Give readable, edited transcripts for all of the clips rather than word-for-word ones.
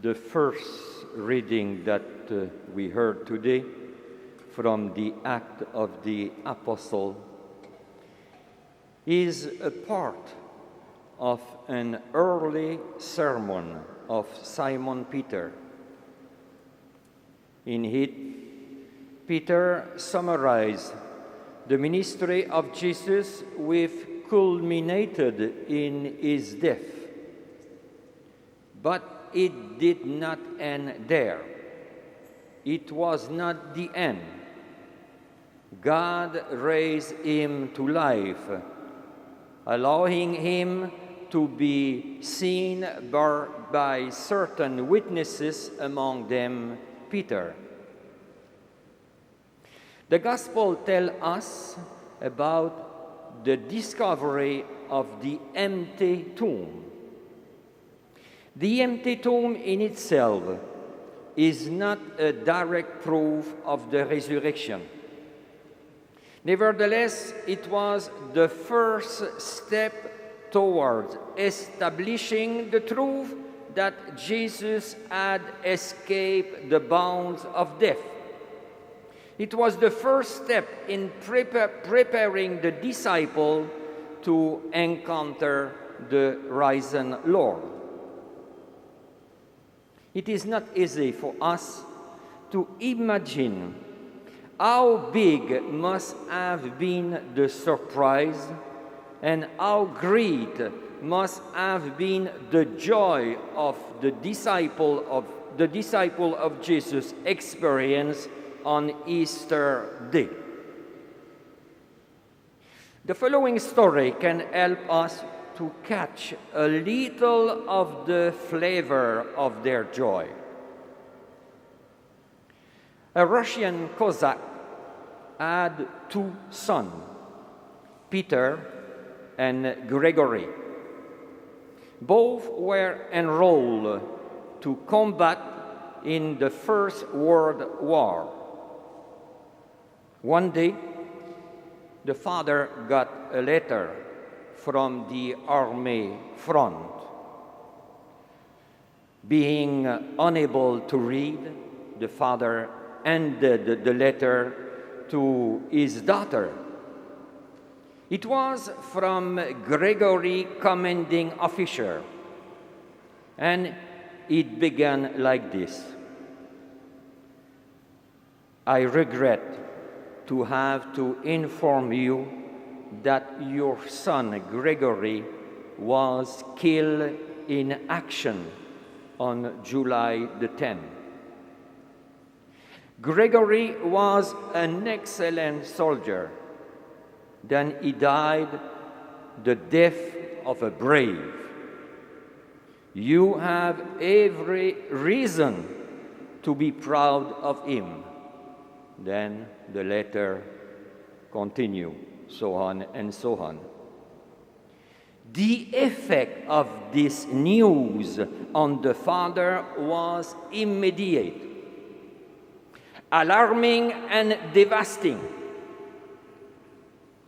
The first reading that we heard today from the Act of the Apostle is a part of an early sermon of Simon Peter. In it, Peter summarized the ministry of Jesus, which culminated in his death. But it did not end there. It was not the end. God raised him to life, allowing him to be seen by certain witnesses, among them Peter. The Gospel tells us about the discovery of the empty tomb. The empty tomb in itself is not a direct proof of the resurrection. Nevertheless, it was the first step towards establishing the truth that Jesus had escaped the bounds of death. It was the first step in preparing the disciple to encounter the risen Lord. It is not easy for us to imagine how big must have been the surprise and how great must have been the joy of the disciple of Jesus' experience on Easter Day. The following story can help us to catch a little of the flavor of their joy. A Russian Cossack had two sons, Peter and Gregory. Both were enrolled to combat in the First World War. One day, the father got a letter from the army front. Being unable to read, the father handed the letter to his daughter. It was from Gregory, commanding officer, and it began like this. I regret to have to inform you that your son Gregory was killed in action on July the 10th. Gregory was an excellent soldier. Then he died the death of a brave. You have every reason to be proud of him. Then the letter continues. So on and so on. The effect of this news on the father was immediate, alarming and devastating.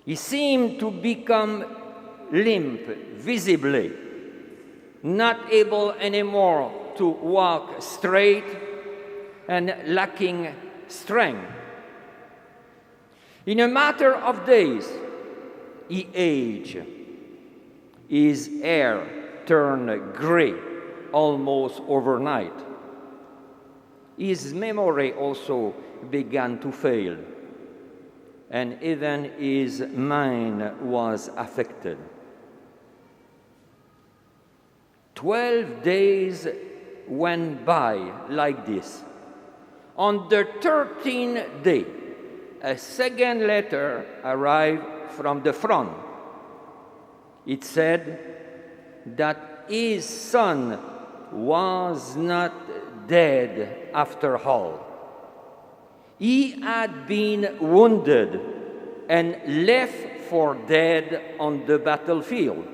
He seemed to become limp visibly, not able anymore to walk straight and lacking strength. In a matter of days, he aged. His hair turned gray almost overnight. His memory also began to fail, and even his mind was affected. 12 days went by like this. On the 13th day, a second letter arrived from the front. It said that his son was not dead after all. He had been wounded and left for dead on the battlefield.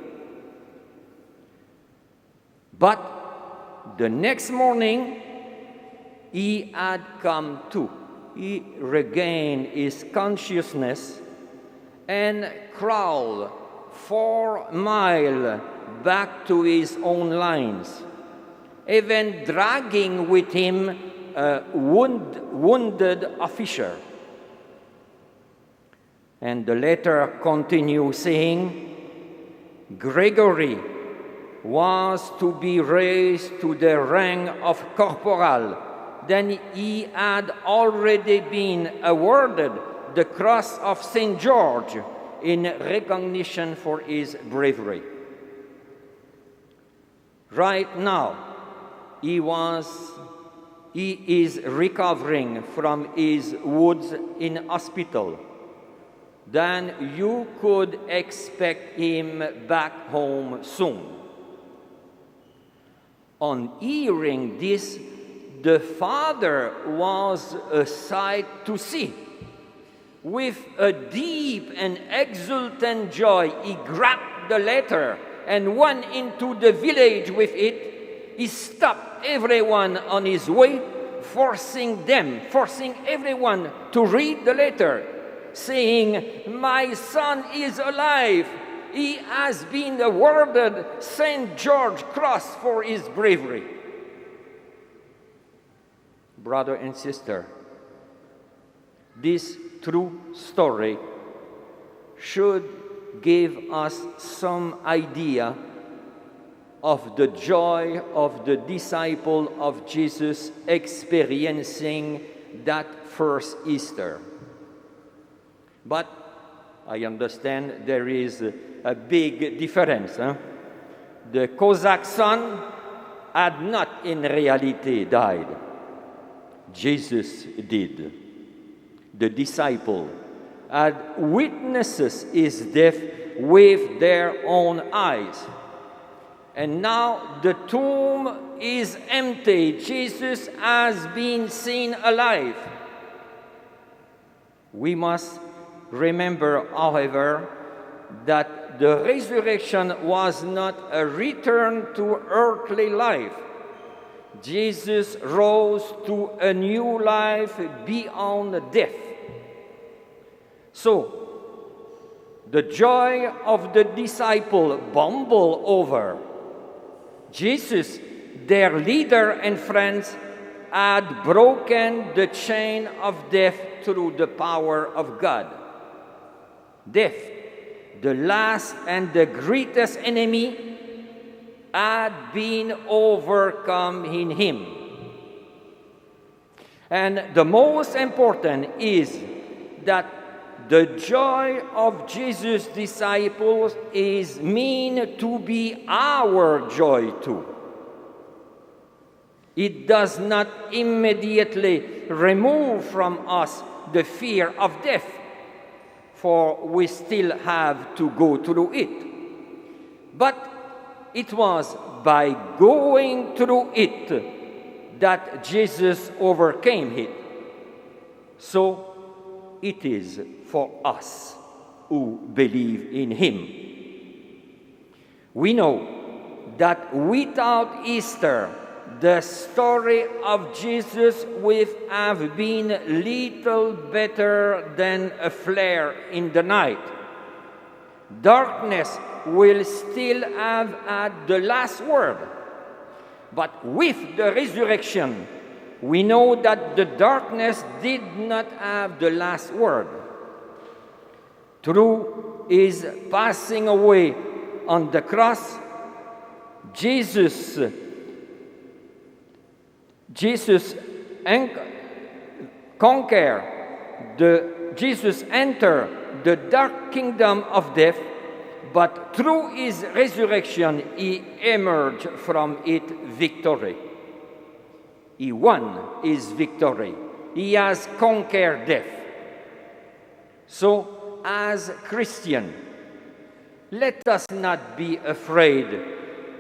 But the next morning, he had come to. He regained his consciousness and crawled 4 miles back to his own lines. even dragging with him a wounded officer. And the letter continues saying, Gregory was to be raised to the rank of corporal. Then he had already been awarded the Cross of St. George in recognition for his bravery. Right now, he is recovering from his wounds in hospital. Then you could expect him back home soon. On hearing this, the father was a sight to see. With a deep and exultant joy, he grabbed the letter and went into the village with it. He stopped everyone on his way, forcing everyone to read the letter, saying, "My son is alive. He has been awarded St. George Cross for his bravery." Brother and sister, this true story should give us some idea of the joy of the disciple of Jesus experiencing that first Easter. But I understand there is a big difference. The Cossack son had not in reality died. Jesus did. The disciple had witnesses his death with their own eyes. And now the tomb is empty. Jesus has been seen alive. We must remember, however, that the resurrection was not a return to earthly life. Jesus rose to a new life beyond death. So, the joy of the disciple bubbled over. Jesus, their leader and friends, had broken the chain of death through the power of God. Death, the last and the greatest enemy, had been overcome in him. And the most important is that the joy of Jesus' disciples is meant to be our joy too. It does not immediately remove from us the fear of death, for we still have to go through it. But it was by going through it that Jesus overcame it. So it is for us who believe in him. We know that without Easter, the story of Jesus would have been little better than a flare in the night. Darkness will still have had the last word. But with the resurrection, we know that the darkness did not have the last word. Through his passing away on the cross, Jesus entered the dark kingdom of death, but through his resurrection, he emerged from it victory. He won his victory. He has conquered death. So, as Christians, let us not be afraid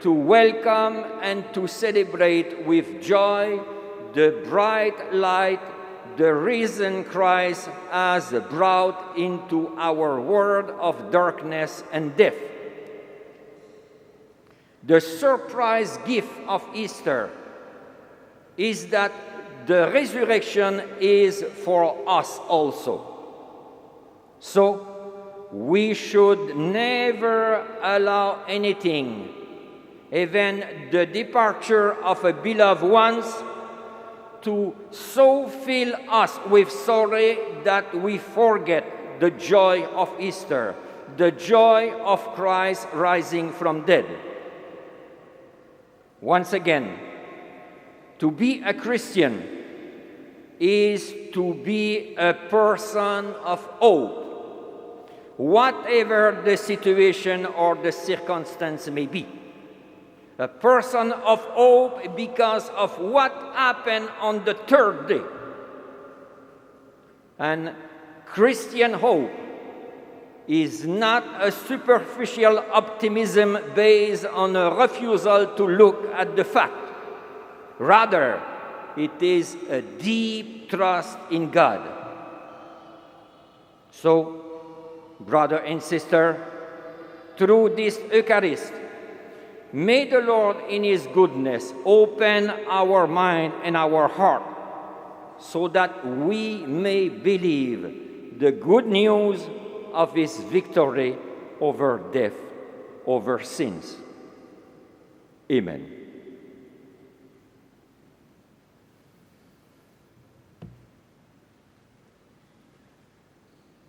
to welcome and to celebrate with joy the bright light the risen Christ has brought into our world of darkness and death. The surprise gift of Easter is that the resurrection is for us also. So, we should never allow anything, even the departure of a beloved ones, to so fill us with sorrow that we forget the joy of Easter, the joy of Christ rising from dead. Once again, to be a Christian is to be a person of hope, whatever the situation or the circumstance may be. A person of hope because of what happened on the third day. And Christian hope is not a superficial optimism based on a refusal to look at the fact. Rather, it is a deep trust in God. So, brother and sister, through this Eucharist, may the Lord in His goodness open our mind and our heart so that we may believe the good news of His victory over death, over sins. Amen.